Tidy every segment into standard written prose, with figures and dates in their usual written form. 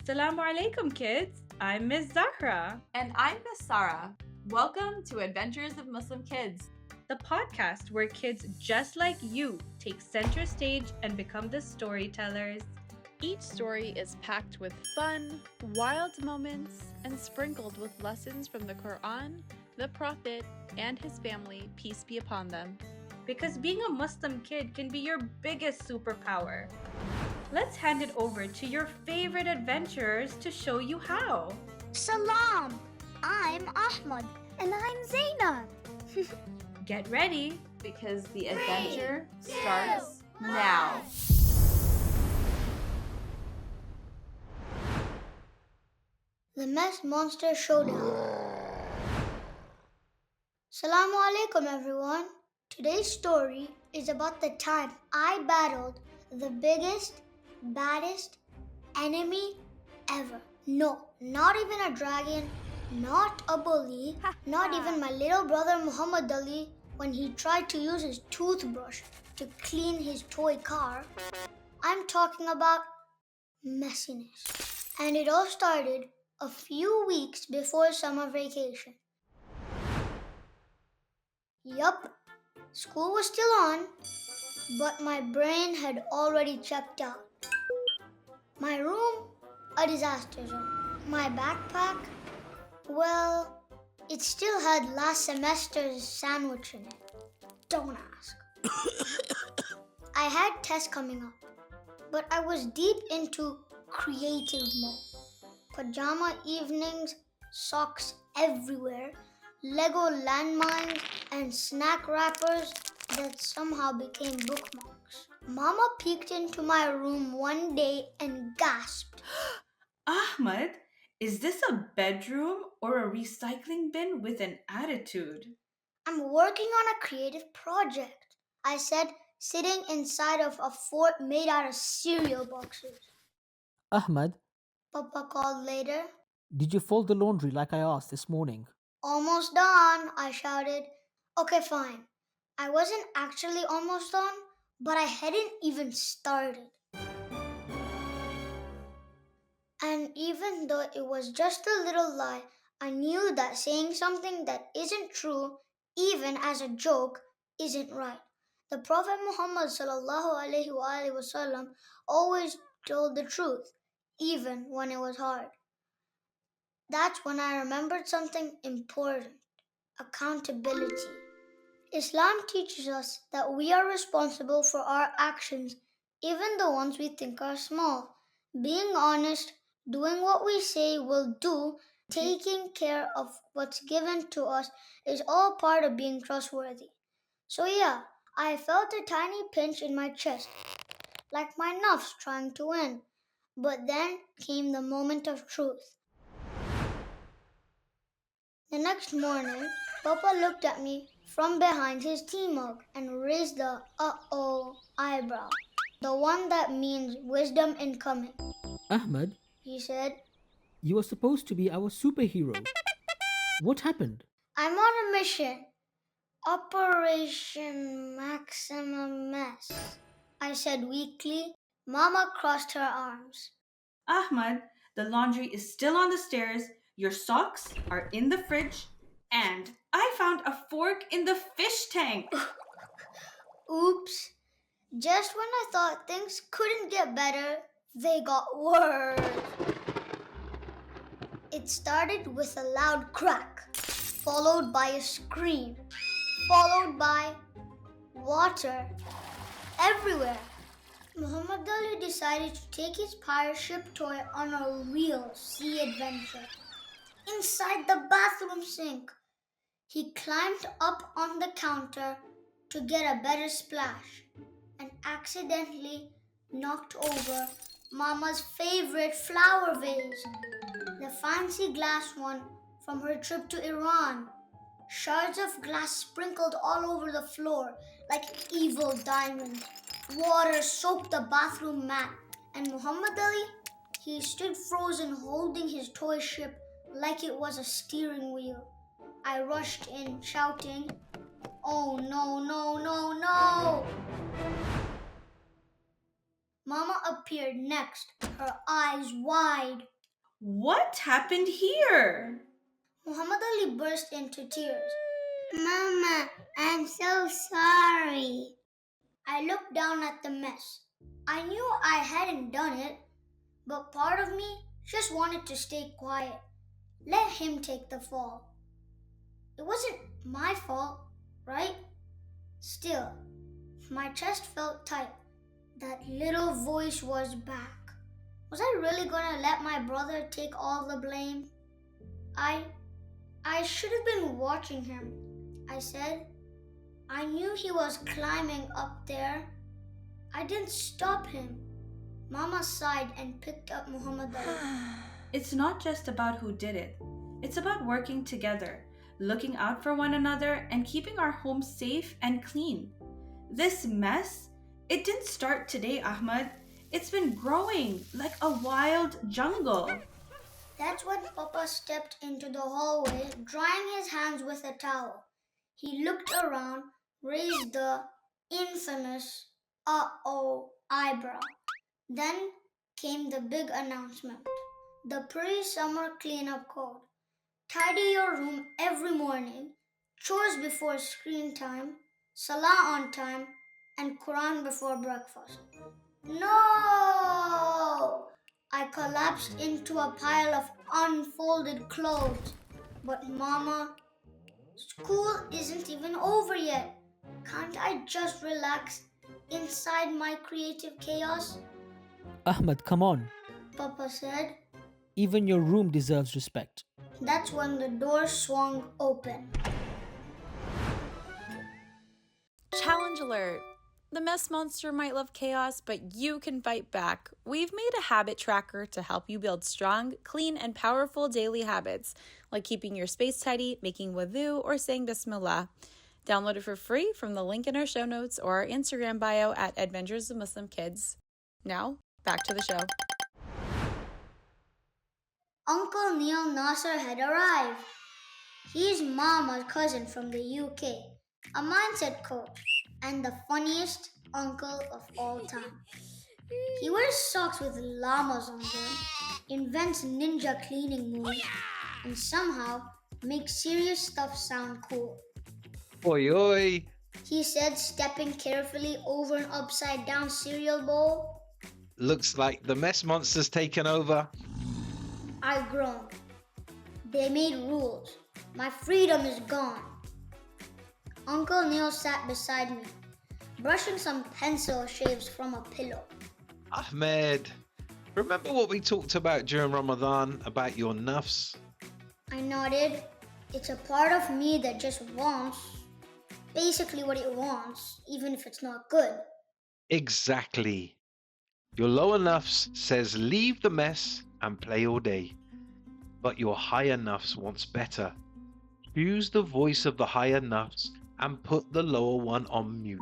Assalamu alaikum, kids. I'm Miss Zahra, And I'm Miss Sarah. Welcome to Adventures of Muslim Kids. the podcast where kids just like you take center stage and become the storytellers. Each story is packed with fun, wild moments, and sprinkled with lessons from the Quran, the Prophet, and his family, peace be upon them. Because being a Muslim kid can be your biggest superpower. Let's hand it over to your favorite adventurers to show you how. Salam! I'm Ahmed. And I'm Zainab. Get ready. Because the adventure starts now. The Mess Monster Showdown. Assalamu alaikum, everyone. Today's story is about the time I battled the biggest, baddest enemy ever. No, not even a dragon, not a bully, not even my little brother Muhammad Ali when he tried to use his toothbrush to clean his toy car. I'm talking about messiness. And it all started a few weeks before summer vacation. Yup, school was still on, but my brain had already checked out. My room, a disaster zone. My backpack, well, it still had last semester's sandwich in it. Don't ask. I had tests coming up, but I was deep into creative mode. Pajama evenings, socks everywhere, Lego landmines, and snack wrappers that somehow became bookmarks. Mama peeked into my room one day and gasped. Ahmed, is this a bedroom or a recycling bin with an attitude? I'm working on a creative project, I said, sitting inside of a fort made out of cereal boxes. Ahmed, Papa called later. did you fold the laundry like I asked this morning? Almost done, I shouted. Okay, fine. I wasn't actually almost done, but I hadn't even started. And even though it was just a little lie, I knew that saying something that isn't true, even as a joke, isn't right. The Prophet Muhammad ﷺ always told the truth, even when it was hard. That's when I remembered something important: accountability. Islam teaches us that we are responsible for our actions, even the ones we think are small. Being honest, doing what we say we'll do, taking care of what's given to us is all part of being trustworthy. So yeah, I felt a tiny pinch in my chest, like my nafs trying to win. But then came the moment of truth. The next morning, Papa looked at me from behind his tea mug and raised the uh-oh eyebrow. The one that means wisdom incoming. Ahmed, He said, you were supposed to be our superhero. What happened? I'm on a mission. Operation Maximum Mess. I said weakly. Mama crossed her arms. Ahmed, the laundry is still on the stairs, your socks are in the fridge, and I found a fork in the fish tank. Oops. Just when I thought things couldn't get better, they got worse. It started with a loud crack, followed by a scream, followed by water everywhere. Muhammad Ali decided to take his pirate ship toy on a real sea adventure. Inside the bathroom sink, he climbed up on the counter to get a better splash and accidentally knocked over Mama's favorite flower vase, the fancy glass one from her trip to Iran. Shards of glass sprinkled all over the floor like evil diamonds. Water soaked the bathroom mat, and Muhammad Ali, he stood frozen holding his toy ship like it was a steering wheel. I rushed in shouting, "Oh no, no, no, no!" Mama appeared next, her eyes wide. What happened here? Muhammad Ali burst into tears. Mama, I'm so sorry. I looked down at the mess. I knew I hadn't done it, but part of me just wanted to stay quiet. Let him take the fall. It wasn't my fault, right? Still, my chest felt tight. That little voice was back. Was I really gonna let my brother take all the blame? I should have been watching him, I said. I knew he was climbing up there. I didn't stop him. Mama sighed and picked up Muhammad Ali. It's not just about who did it. It's about working together, looking out for one another, and keeping our homes safe and clean. This mess, it didn't start today, Ahmed. It's been growing like a wild jungle. That's when Papa stepped into the hallway, drying his hands with a towel. He looked around, raised the infamous uh-oh eyebrow. Then came the big announcement. The pre-summer cleanup code. Tidy your room every morning, chores before screen time, salah on time, and Quran before breakfast. No! I collapsed into a pile of unfolded clothes. But Mama, school isn't even over yet. Can't I just relax inside my creative chaos? Ahmed, come on. Papa said. Even your room deserves respect. That's when the door swung open. Challenge alert! The mess monster might love chaos, but you can fight back. We've made a habit tracker to help you build strong, clean, and powerful daily habits, like keeping your space tidy, making wudu, or saying Bismillah. Download it for free from the link in our show notes or our Instagram bio at Adventures of Muslim Kids. Now, back to the show. Uncle Neil Nasser had arrived. He's Mama's cousin from the UK, a mindset coach, and the funniest uncle of all time. He wears socks with llamas on them, invents ninja cleaning moves, and somehow makes serious stuff sound cool. Oi, oi. He said, stepping carefully over an upside-down cereal bowl. Looks like the mess monster's taken over. I groaned. They made rules. My freedom is gone. Uncle Neil sat beside me, brushing some pencil shaves from a pillow. Ahmed, remember what we talked about during Ramadan about your nafs? I nodded. It's a part of me that just wants, basically what it wants, even if it's not good. Exactly. Your lower nafs says leave the mess and play all day. But your higher nafs wants better. Choose the voice of the higher nafs and put the lower one on mute.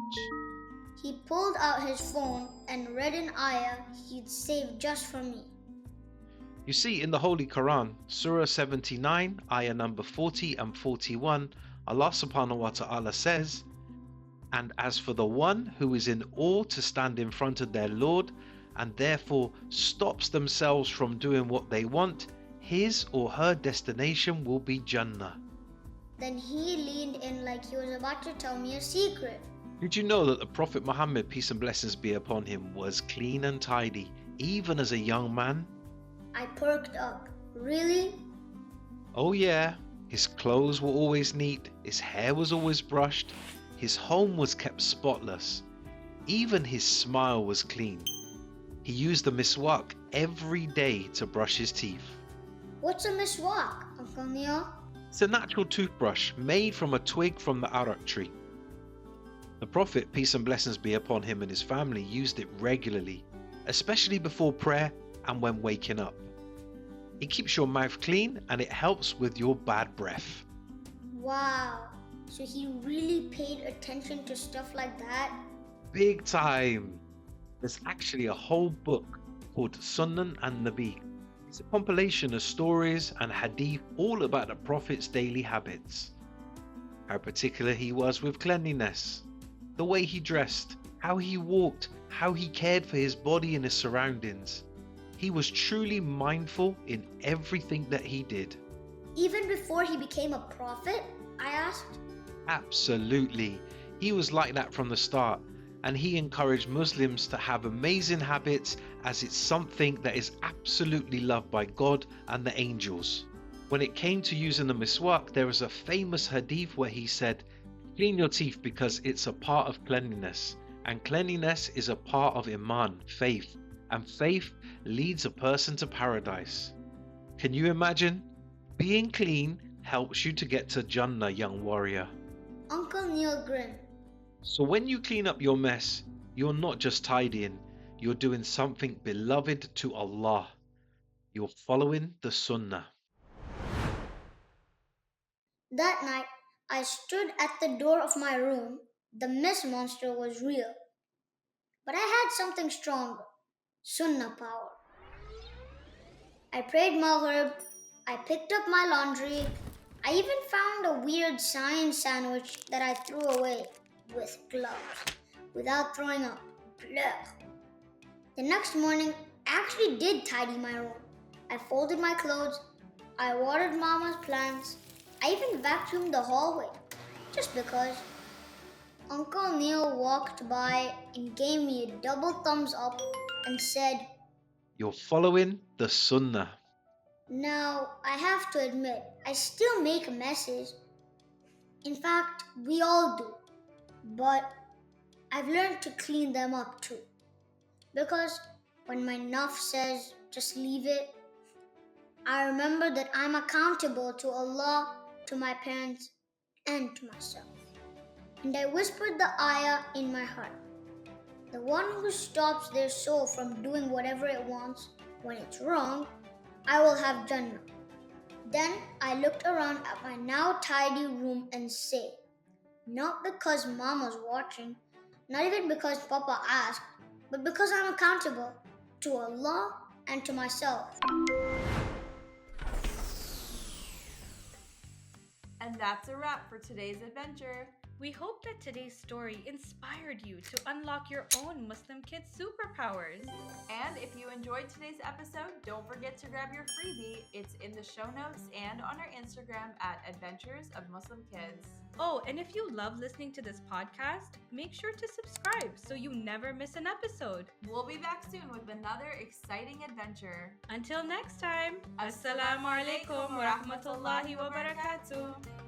He pulled out his phone and read an ayah he'd saved just for me. You see, in the Holy Quran, Surah 79, ayah number 40 and 41, Allah subhanahu wa ta'ala says, "And as for the one who is in awe to stand in front of their Lord, and therefore stops themselves from doing what they want, his or her destination will be Jannah." Then he leaned in like he was about to tell me a secret. Did you know that the Prophet Muhammad, peace and blessings be upon him, was clean and tidy, even as a young man? I perked up. Really? Oh yeah, his clothes were always neat, his hair was always brushed, his home was kept spotless, even his smile was clean. He used the miswak every day to brush his teeth. What's a miswak, Uncle Neil? It's a natural toothbrush made from a twig from the arak tree. The Prophet, peace and blessings be upon him and his family, used it regularly, especially before prayer and when waking up. It keeps your mouth clean and it helps with your bad breath. Wow, so he really paid attention to stuff like that? Big time! There's actually a whole book called Sunnah and Nabi. It's a compilation of stories and hadith all about the Prophet's daily habits. How particular he was with cleanliness, the way he dressed, how he walked, how he cared for his body and his surroundings. He was truly mindful in everything that he did. Even before he became a prophet? I asked. Absolutely. He was like that from the start, and he encouraged Muslims to have amazing habits as it's something that is absolutely loved by God and the angels. When it came to using the miswak, there is a famous hadith where he said, "Clean your teeth because it's a part of cleanliness, and cleanliness is a part of Iman, faith, and faith leads a person to paradise." Can you imagine? Being clean helps you to get to Jannah, young warrior. Uncle Neil grinned. So when you clean up your mess, you're not just tidying, you're doing something beloved to Allah. You're following the Sunnah. That night, I stood at the door of my room. The mist monster was real. But I had something stronger, Sunnah power. I prayed Maghrib, I picked up my laundry, I even found a weird science sandwich that I threw away with gloves, without throwing up. Blech. The next morning, I actually did tidy my room. I folded my clothes, I watered Mama's plants, I even vacuumed the hallway, just because. Uncle Neil walked by and gave me a double thumbs up and said, You're following the Sunnah. Now, I have to admit, I still make messes. In fact, we all do. But I've learned to clean them up too. Because when my nafs says, just leave it, I remember that I'm accountable to Allah, to my parents, and to myself. And I whispered the ayah in my heart. The one who stops their soul from doing whatever it wants when it's wrong, I will have Jannah. Then I looked around at my now tidy room and said, not because Mama's watching, not even because Papa asked, but because I'm accountable to Allah and to myself. And that's a wrap for today's adventure. We hope that today's story inspired you to unlock your own Muslim kids' superpowers. And if you enjoyed today's episode, don't forget to grab your freebie. It's in the show notes and on our Instagram at Adventures of Muslim Kids. Oh, and if you love listening to this podcast, make sure to subscribe so you never miss an episode. We'll be back soon with another exciting adventure. Until next time, Assalamu alaikum wa rahmatullahi wa barakatuh.